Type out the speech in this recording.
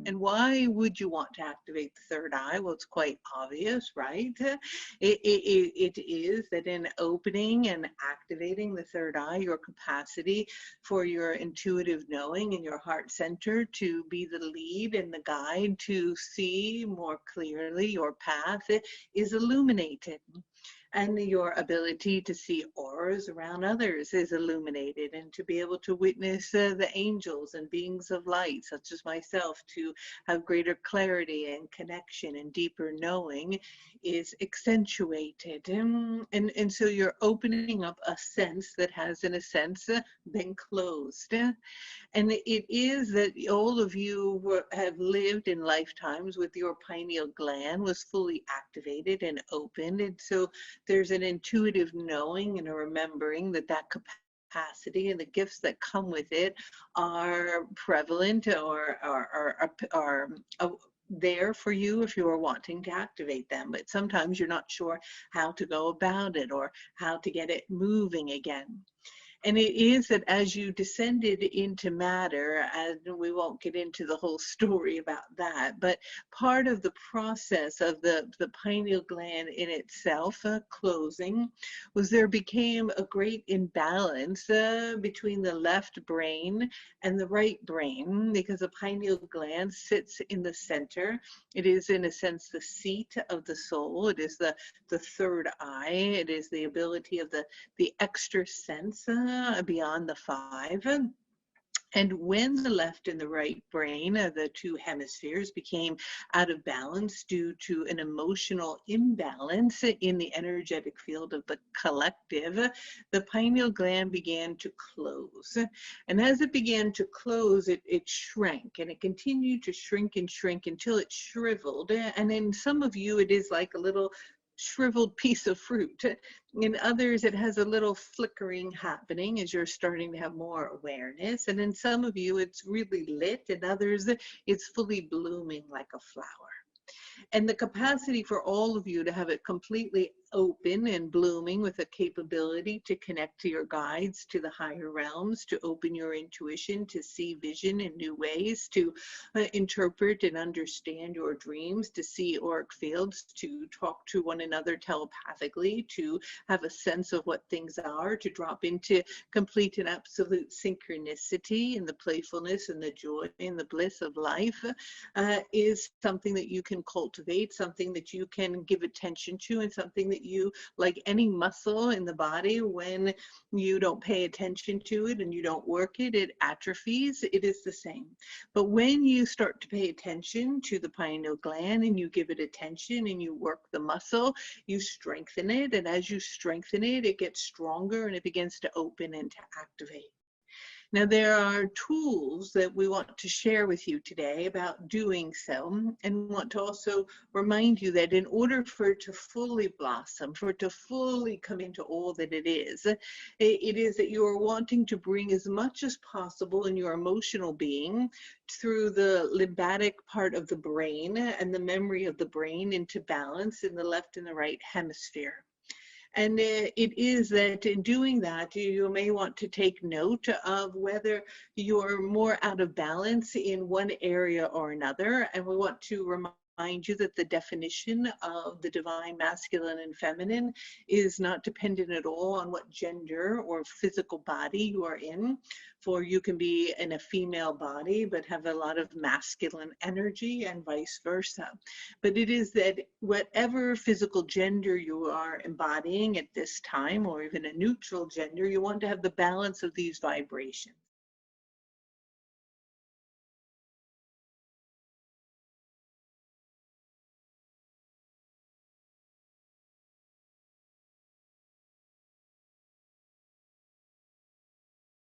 And why would you want to activate the third eye? Well, it's quite obvious, right? It is that in opening and activating the third eye, your capacity for your intuitive knowing and your heart center to be the lead and the guide to see more clearly your path is illuminated. And your ability to see auras around others is illuminated, and to be able to witness the angels and beings of light, such as myself, to have greater clarity and connection and deeper knowing is accentuated. And so you're opening up a sense that has, in a sense, been closed. And it is that all of you have lived in lifetimes with your pineal gland was fully activated and opened. And so there's an intuitive knowing and a remembering that that capacity and the gifts that come with it are prevalent or are there for you if you are wanting to activate them. But sometimes you're not sure how to go about it or how to get it moving again. And it is that as you descended into matter, and we won't get into the whole story about that, but part of the process of the pineal gland in itself closing was there became a great imbalance between the left brain and the right brain, because the pineal gland sits in the center. It is, in a sense, the seat of the soul. It is the third eye. It is the ability of the extra sense beyond the five. And when the left and the right brain, the two hemispheres, became out of balance due to an emotional imbalance in the energetic field of the collective, the pineal gland began to close. And as it began to close, it shrank, and it continued to shrink and shrink until it shriveled. And in some of you, it is like a little shriveled piece of fruit. In others, it has a little flickering happening as you're starting to have more awareness. And in some of you, it's really lit. In others, it's fully blooming like a flower. And the capacity for all of you to have it completely open and blooming with a capability to connect to your guides, to the higher realms, to open your intuition, to see vision in new ways, to interpret and understand your dreams, to see auric fields, to talk to one another telepathically, to have a sense of what things are, to drop into complete and absolute synchronicity and the playfulness and the joy and the bliss of life is something that you can cultivate, something that you can give attention to, and something that you, like any muscle in the body, when you don't pay attention to it and you don't work it, it atrophies. It is the same. But when you start to pay attention to the pineal gland and you give it attention and you work the muscle, you strengthen it. And as you strengthen it, it gets stronger and it begins to open and to activate. Now, there are tools that we want to share with you today about doing so, and want to also remind you that in order for it to fully blossom, for it to fully come into all that it is that you are wanting to bring as much as possible in your emotional being through the limbatic part of the brain and the memory of the brain into balance in the left and the right hemisphere. And it is that in doing that, you may want to take note of whether you're more out of balance in one area or another. And we want to remind you that the definition of the divine masculine and feminine is not dependent at all on what gender or physical body you are in. For you can be in a female body but have a lot of masculine energy, and vice versa. But it is that whatever physical gender you are embodying at this time, or even a neutral gender, you want to have the balance of these vibrations.